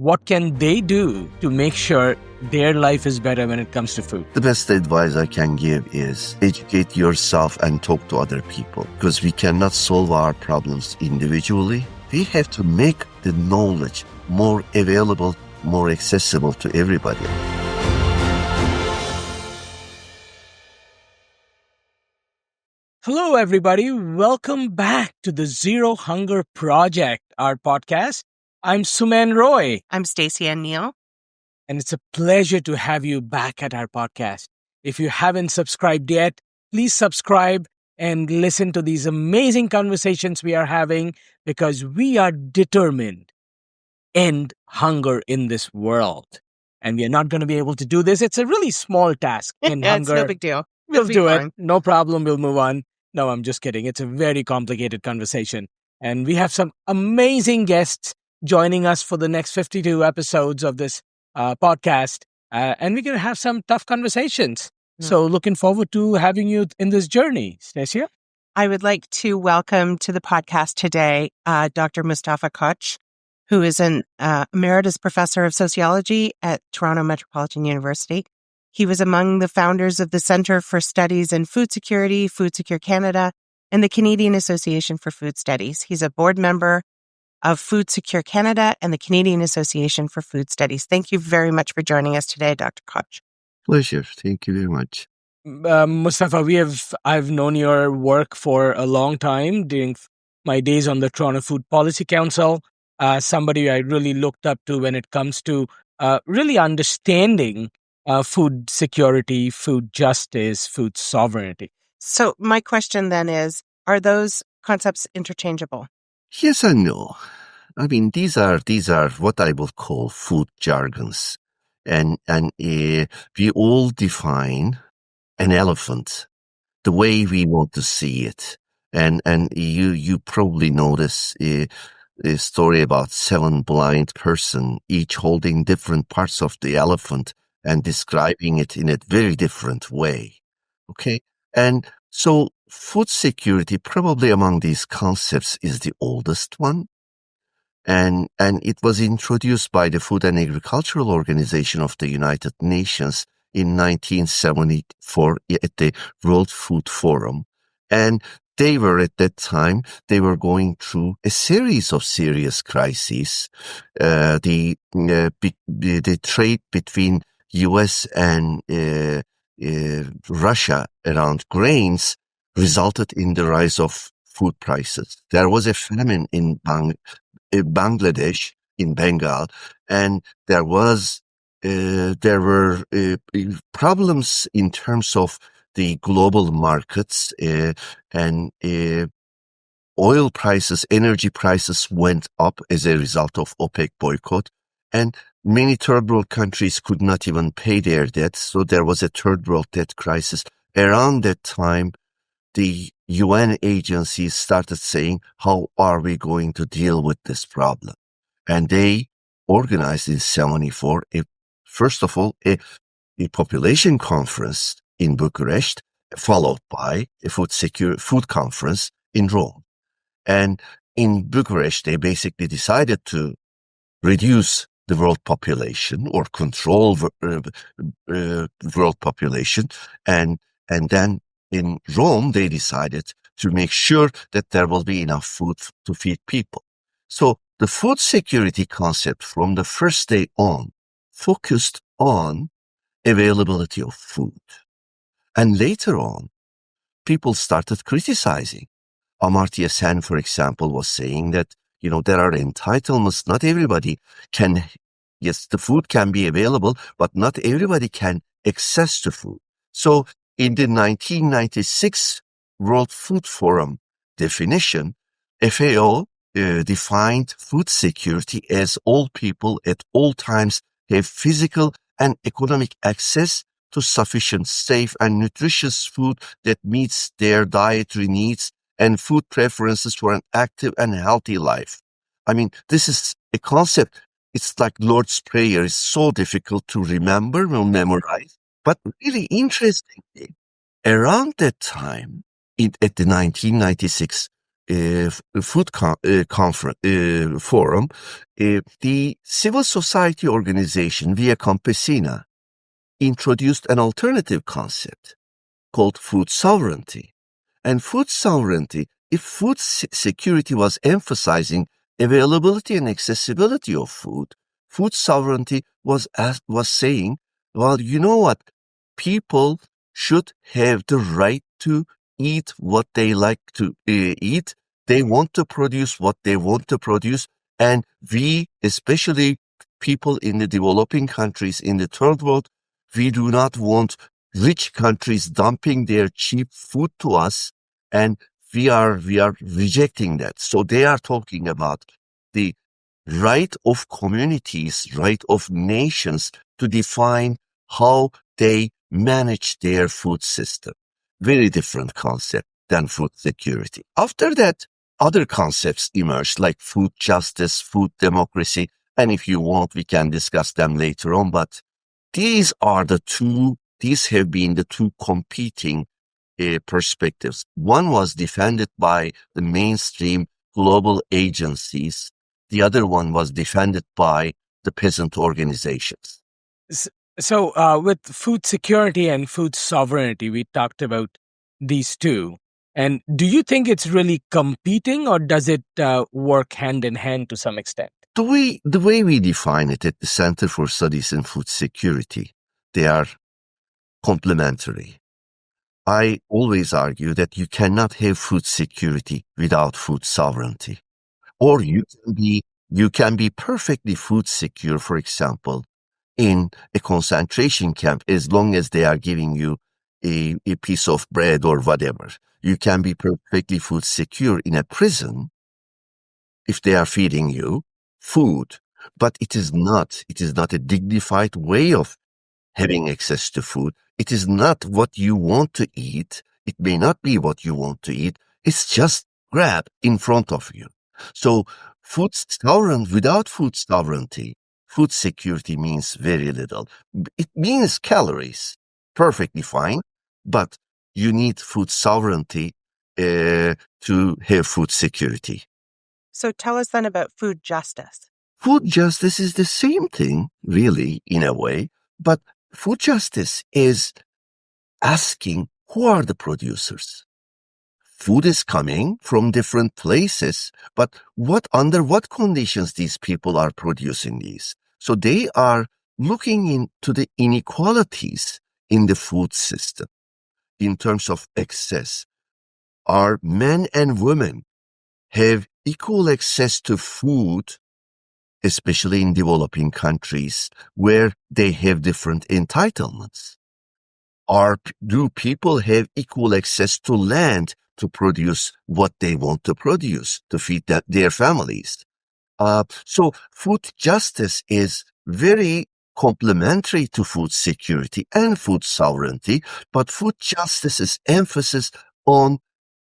what can they do to make sure their life is better when it comes to food? The best advice I can give is educate yourself and talk to other people, because we cannot solve our problems individually. We have to make the knowledge more available, more accessible to everybody. Hello, everybody. Welcome back to the Zero Hunger Project, our podcast. I'm Suman Roy. I'm Stacia and Neale. And it's a pleasure to have you back at our podcast. If you haven't subscribed yet, please subscribe and listen to these amazing conversations we are having, because we are determined to end hunger in this world. And we are not going to be able to do this. It's a really small task. End Yeah, hunger. it's no big deal. We'll do fine. it. No problem. We'll move on. No, I'm just kidding. It's a very complicated conversation. And we have some amazing guests joining us for the next 52 episodes of this podcast. And we're going to have some tough conversations. So looking forward to having you in this journey. Stacia? I would like to welcome to the podcast today Dr. Mustafa Koc, who is an emeritus professor of sociology at Toronto Metropolitan University. He was among the founders of the Centre for Studies in Food Security, Food Secure Canada, and the Canadian Association for Food Studies. He's a board member of Food Secure Canada and the Canadian Association for Food Studies. Thank you very much for joining us today, Dr. Koc. Pleasure. Thank you very much. Mustafa, I've known your work for a long time during my days on the Toronto Food Policy Council. Somebody I really looked up to when it comes to really understanding food security, food justice, food sovereignty. So my question then is, are those concepts interchangeable? Yes and no. I mean, these are what I would call food jargons, and we all define an elephant the way we want to see it, and you probably notice a story about 7 blind person, each holding different parts of the elephant and describing it in a very different way. Okay, and so food security, probably among these concepts, is the oldest one. And it was introduced by the Food and Agricultural Organization of the United Nations in 1974 at the World Food Forum. And they were, at that time, they were going through a series of serious crises. The trade between US and Russia around grains resulted in the rise of food prices. There was a famine in Bangladesh, in Bengal, and there were problems in terms of the global markets, and oil prices, energy prices went up as a result of OPEC boycott, and many third world countries could not even pay their debts, so there was a third world debt crisis. Around that time, the UN agencies started saying, how are we going to deal with this problem? And they organized in 1974, first of all, a population conference in Bucharest, followed by a food conference in Rome. And in Bucharest, they basically decided to reduce the world population or control world population. And then in Rome, they decided to make sure that there will be enough food to feed people. So the food security concept from the first day on focused on availability of food. And later on, people started criticizing. Amartya Sen, for example, was saying that, there are entitlements. Not everybody can, yes, the food can be available, but not everybody can access to food. So in the 1996 World Food Forum definition, FAO defined food security as all people at all times have physical and economic access to sufficient, safe, and nutritious food that meets their dietary needs and food preferences for an active and healthy life. I mean, this is a concept. It's like Lord's Prayer. It's so difficult to remember or memorize. But really interestingly, around that time, at the 1996 forum, the civil society organization Via Campesina introduced an alternative concept called food sovereignty. And food sovereignty, if food security was emphasizing availability and accessibility of food, food sovereignty was saying, well, you know what? People should have the right to eat what they like to eat. They want to produce what they want to produce. And we, especially people in the developing countries in the third world, we do not want rich countries dumping their cheap food to us, and we are rejecting that. So they are talking about the right of communities, right of nations to define how they manage their food system. Very different concept than food security. After that, other concepts emerged like food justice, food democracy, and if you want, we can discuss them later on, but these have been the two competing perspectives. One was defended by the mainstream global agencies. The other one was defended by the peasant organizations. So, with food security and food sovereignty, we talked about these two. And do you think it's really competing, or does it work hand in hand to some extent? The way we define it at the Center for Studies in Food Security, they are complementary. I always argue that you cannot have food security without food sovereignty. Or you can be perfectly food secure, for example, in a concentration camp, as long as they are giving you a piece of bread or whatever. You can be perfectly food secure in a prison if they are feeding you food, but it is not a dignified way of having access to food. It is not what you want to eat. It may not be what you want to eat. It's just grab in front of you. So without food sovereignty, food security means very little. It means calories, perfectly fine, but you need food sovereignty to have food security. So tell us then about food justice. Food justice is the same thing, really, in a way, but food justice is asking, who are the producers? Food is coming from different places, but under what conditions these people are producing these? So they are looking into the inequalities in the food system in terms of access. Are men and women have equal access to food, especially in developing countries where they have different entitlements? Do people have equal access to land to produce what they want to produce to feed their families? So food justice is very complementary to food security and food sovereignty, but food justice's emphasis on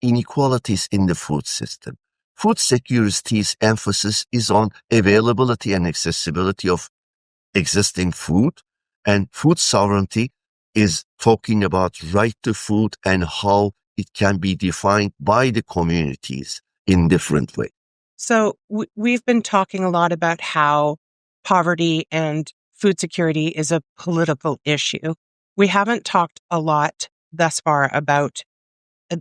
inequalities in the food system. Food security's emphasis is on availability and accessibility of existing food, and food sovereignty is talking about right to food and how it can be defined by the communities in different ways. So we've been talking a lot about how poverty and food security is a political issue. We haven't talked a lot thus far about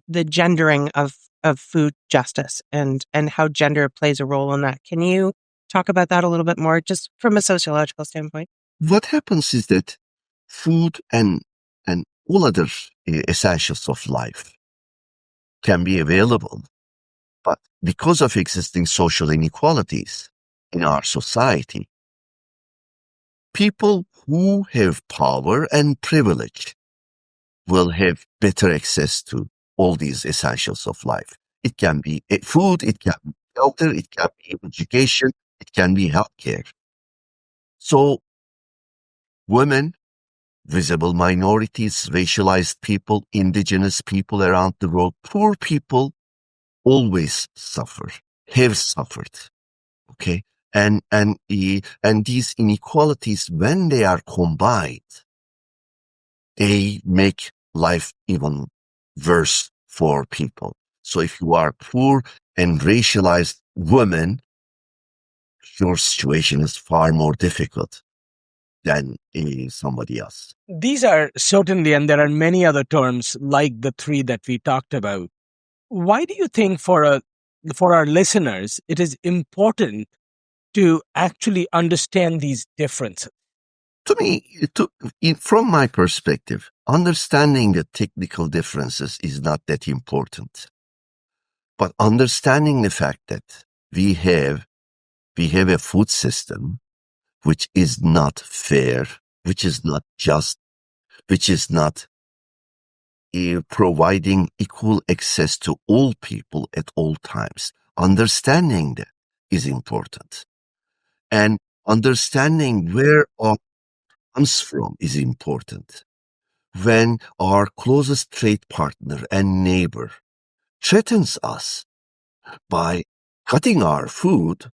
the gendering of food justice and how gender plays a role in that. Can you talk about that a little bit more, just from a sociological standpoint? What happens is that food and all other essentials of life can be available, but because of existing social inequalities in our society, people who have power and privilege will have better access to all these essentials of life. It can be food, it can be shelter, it can be education, it can be healthcare. So women, visible minorities, racialized people, indigenous people around the world, poor people always have suffered. Okay. And these inequalities, when they are combined, they make life even worse for people. So if you are poor and racialized woman, your situation is far more difficult than somebody else. These are certainly, and there are many other terms like the three that we talked about. Why do you think for our listeners it is important to actually understand these differences? To me, from my perspective, understanding the technical differences is not that important. But understanding the fact that we have a food system which is not fair, which is not just, which is not providing equal access to all people at all times. Understanding that is important. And understanding where our comes from is important. When our closest trade partner and neighbor threatens us by cutting our food,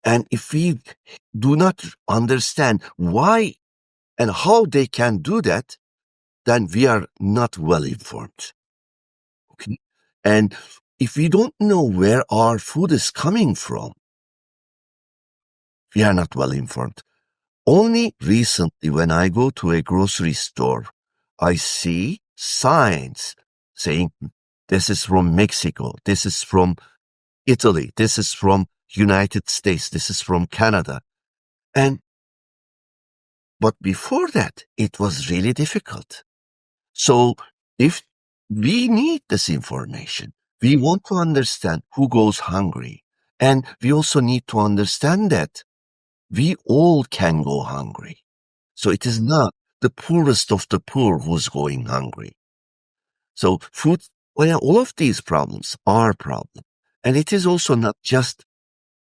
and if we do not understand why and how they can do that, then we are not well informed. Okay? And if we don't know where our food is coming from, we are not well informed. Only recently, when I go to a grocery store, I see signs saying, this is from Mexico, this is from Italy, this is from United States, this is from Canada. But before that, it was really difficult. So if we need this information, we want to understand who goes hungry. And we also need to understand that we all can go hungry. So it is not the poorest of the poor who's going hungry. So food, well, all of these problems are problems. And it is also not just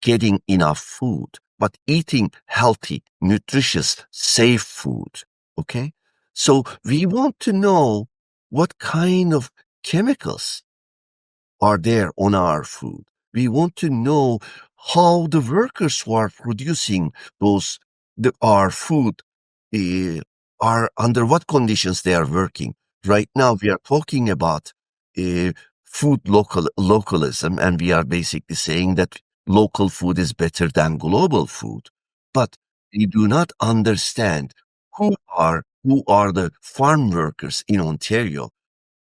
getting enough food, but eating healthy, nutritious, safe food. Okay? So we want to know what kind of chemicals are there on our food. We want to know how the workers who are producing our food are under what conditions they are working. Right now, we are talking about food localism, and we are basically saying that local food is better than global food. But we do not understand who are the farm workers in Ontario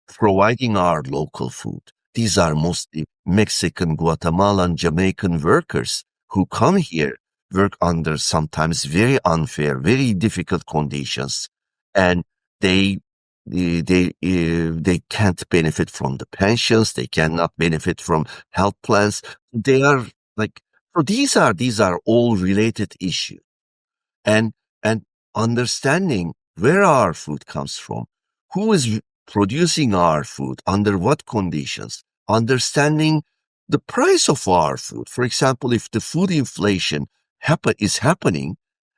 providing our local food. These are mostly Mexican, Guatemalan, Jamaican workers who come here, work under sometimes very unfair, very difficult conditions, and they can't benefit from the pensions. They cannot benefit from health plans. They are so these are all related issues, and understanding where our food comes from, who is producing our food, under what conditions, understanding the price of our food. For example, if the food inflation is happening,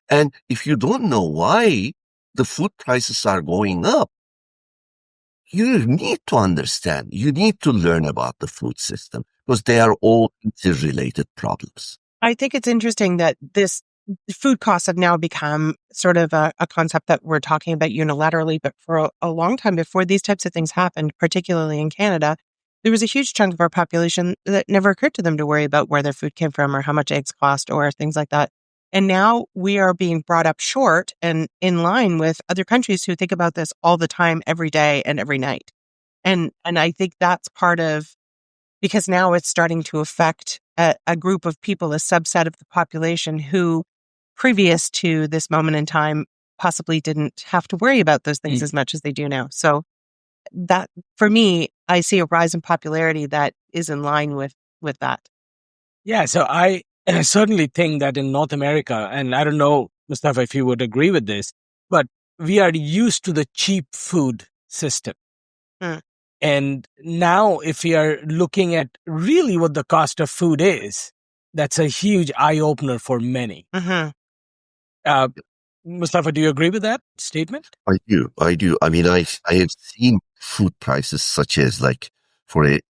and if you don't know why the food prices are going up, you need to understand, you need to learn about the food system, because they are all interrelated problems. I think it's interesting that this food costs have now become sort of a concept that we're talking about unilaterally, but for a long time before these types of things happened, particularly in Canada, there was a huge chunk of our population that never occurred to them to worry about where their food came from or how much eggs cost or things like that. And now we are being brought up short and in line with other countries who think about this all the time, every day and every night. And I think that's part of, because now it's starting to affect a group of people, a subset of the population who previous to this moment in time possibly didn't have to worry about those things as much as they do now. So that, for me, I see a rise in popularity that is in line with that. Yeah, so I certainly think that in North America, and I don't know, Mustafa, if you would agree with this, but we are used to the cheap food system. And now if we are looking at really what the cost of food is, that's a huge eye-opener for many. Mustafa, do you agree with that statement? I do. I mean, I have seen food prices such as, like, for a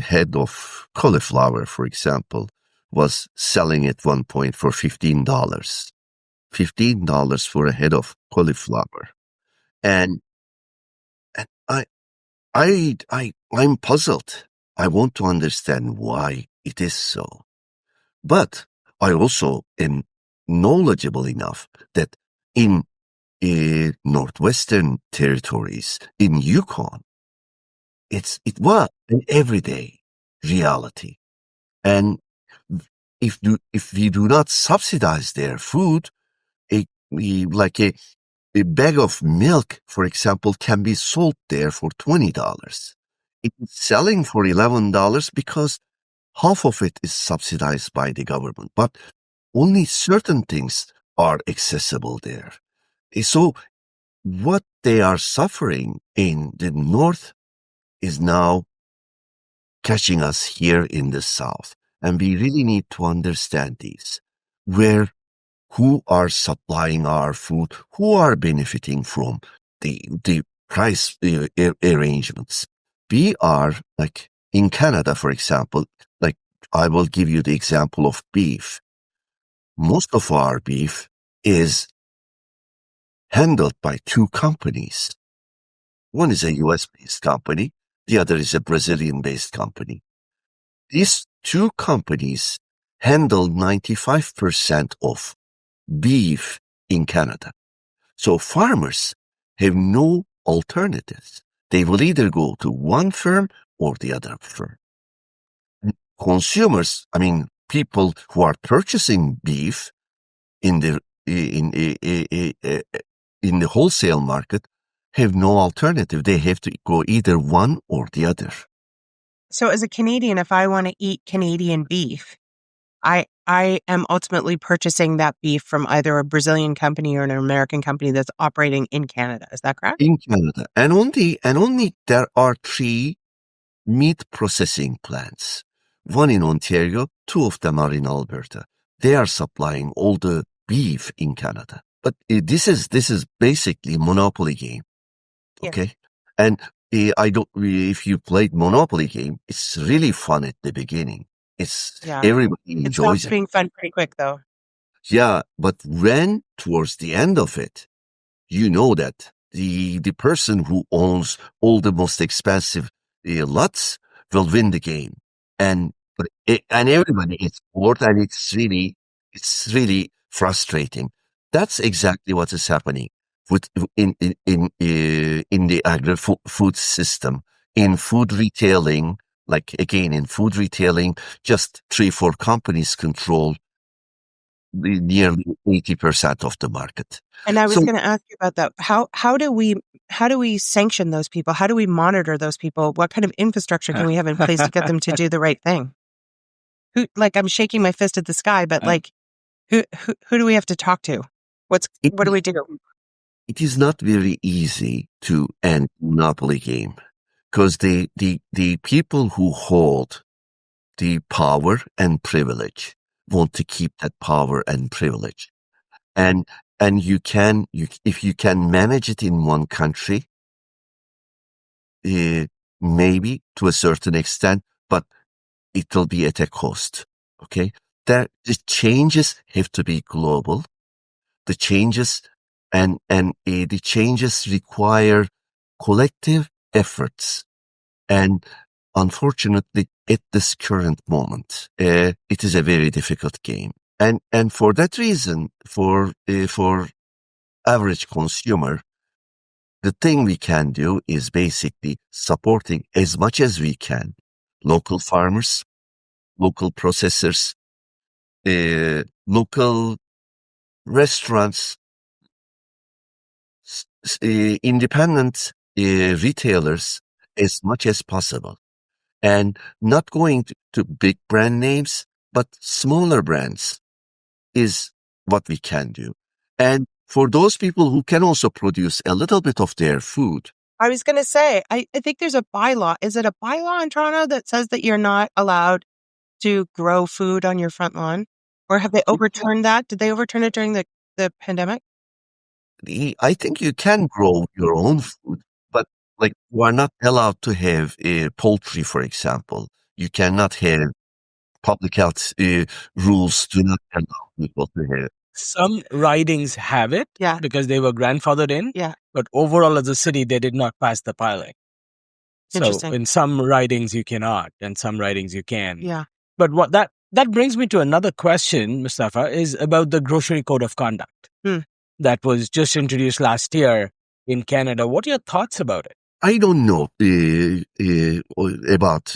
head of cauliflower, for example, was selling at one point for $15. $15 for a head of cauliflower. And I'm puzzled. I want to understand why it is so. But I also am knowledgeable enough that in Northwestern territories, in Yukon, it was an everyday reality. And if we do not subsidize their food, like a bag of milk, for example, can be sold there for $20. It's selling for $11 because half of it is subsidized by the government, but only certain things are accessible there. So what they are suffering in the north is now catching us here in the south. And we really need to understand these, who are supplying our food, who are benefiting from the price arrangements. We are, like in Canada, for example, like I will give you the example of beef. Most of our beef is handled by two companies. One is a US-based company, the other is a Brazilian-based company. These two companies handle 95% of beef in Canada. So farmers have no alternatives. They will either go to one firm or the other firm. Consumers, I mean, people who are purchasing beef in the wholesale market have no alternative. They have to go either one or the other. So as a Canadian, if I want to eat Canadian beef, I am ultimately purchasing that beef from either a Brazilian company or an American company that's operating in Canada. Is that correct? In Canada. And only there are 3 meat processing plants. One in Ontario, 2 of them are in Alberta. They are supplying all the beef in Canada. But this is basically monopoly game. Okay? Yeah. And if you played monopoly game, it's really fun at the beginning. Everybody enjoys it. It stops being fun pretty quick though. Yeah, but when towards the end of it, you know that the person who owns all the most expensive lots will win the game, and everybody is bored, and it's really frustrating. That's exactly what is happening in the agri-food system, in food retailing. Like again, in food retailing, just 3-4 companies control nearly 80% of the market. And I was going to ask you about that. How do we sanction those people? How do we monitor those people? What kind of infrastructure can we have in place to get them to do the right thing? I'm shaking my fist at the sky, but who do we have to talk to? What do we do? It is not very easy to end monopoly game, because the people who hold the power and privilege want to keep that power and privilege. And if you can manage it in one country, maybe to a certain extent, but it will be at a cost. Okay. The changes have to be global. The changes the changes require collective efforts. And unfortunately, at this current moment, it is a very difficult game. And for that reason, for average consumer, the thing we can do is basically supporting as much as we can local farmers, local processors, local restaurants, independent retailers as much as possible. And not going to big brand names, but smaller brands is what we can do. And for those people who can also produce a little bit of their food. I was going to say, I think there's a bylaw. Is it a bylaw in Toronto that says that you're not allowed to grow food on your front lawn? Or have they overturned that? Did they overturn it during the pandemic? I think you can grow your own food, but you are not allowed to have poultry, for example. You cannot have public health rules do not allow people to have. Some ridings have it because they were grandfathered in. Yeah. But overall, as a city, they did not pass the pilot. So Interesting. in some writings you cannot, and some writings you can. Yeah. But what that brings me to another question, Mustafa, is about the Grocery Code of Conduct that was just introduced last year in Canada. What are your thoughts about it? I don't know about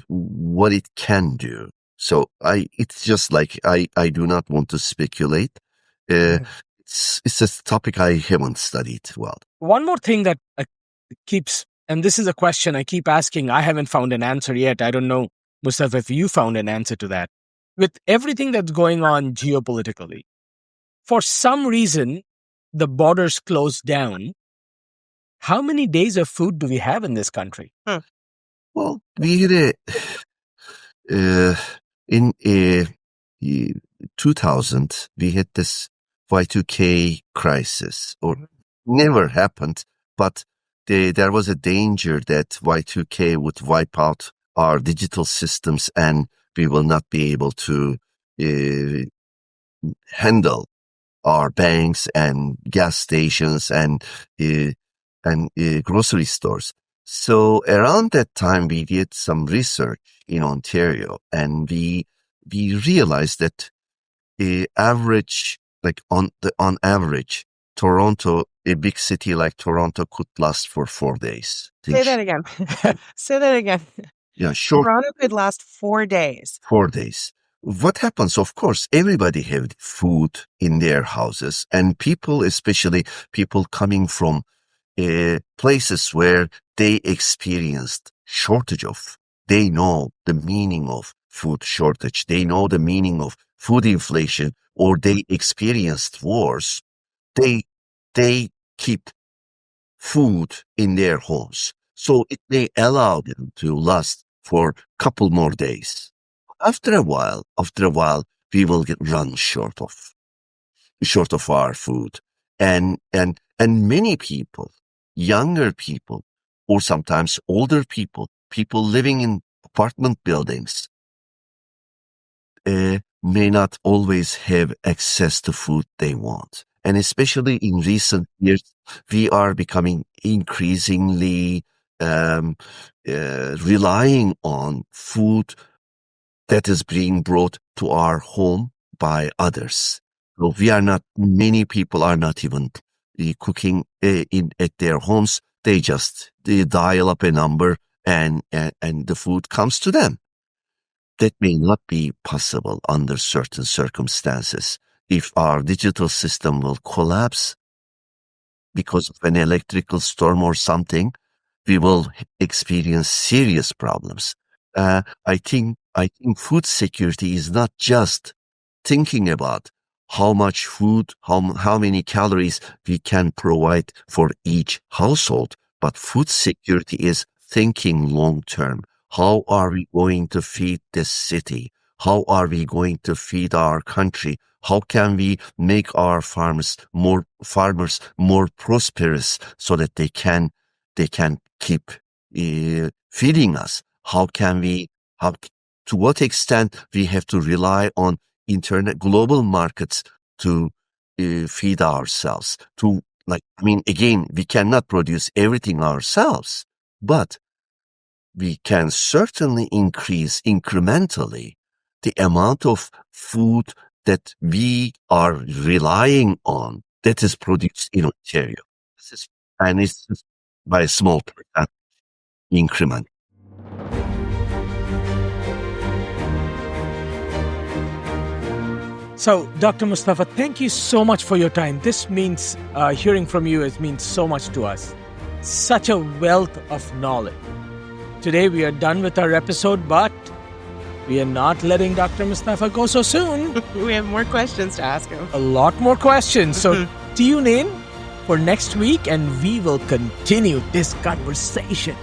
what it can do. So it's just like I do not want to speculate. It's a topic I haven't studied well. One more thing that keeps, and this is a question I keep asking, I haven't found an answer yet. I don't know, Mustafa, if you found an answer to that. With everything that's going on geopolitically, for some reason, the borders closed down. How many days of food do we have in this country? Well, we had in 2000, we had this Y2K crisis, or never happened, but there was a danger that Y2K would wipe out our digital systems and we will not be able to handle our banks and gas stations and grocery stores. So around that time, we did some research in Ontario, and we realized that average, like on average, Toronto, a big city like Toronto, could last for 4 days. Say that again. Say that again. Yeah, sure. Toronto could last 4 days. 4 days. What happens? Of course, everybody have food in their houses, and people, especially people coming from places where they experienced shortage of, they know the meaning of food shortage. They know the meaning of food inflation, or they experienced wars. They keep food in their homes. So it may allow them to last for a couple more days. After a while, we will run short of our food. And many people, younger people, or sometimes older people living in apartment buildings, may not always have access to food they want. And especially in recent years, we are becoming increasingly relying on food that is being brought to our home by others. So many people are not even cooking at their homes. They dial up a number and the food comes to them. That may not be possible under certain circumstances. If our digital system will collapse because of an electrical storm or something, we will experience serious problems. I think food security is not just thinking about how much food, how many calories we can provide for each household, but food security is thinking long term. How are we going to feed this city? How are we going to feed our country? How can we make our farmers more prosperous so that they can keep feeding us? To what extent we have to rely on global markets to feed ourselves? Again, we cannot produce everything ourselves, but we can certainly increase incrementally the amount of food that we are relying on that is produced in Ontario. And it's just by a small increment. So, Dr. Mustafa, thank you so much for your time. This means, hearing from you means so much to us. Such a wealth of knowledge. Today we are done with our episode, but we are not letting Dr. Mustafa go so soon. We have more questions to ask him. A lot more questions. So tune in for next week and we will continue this conversation.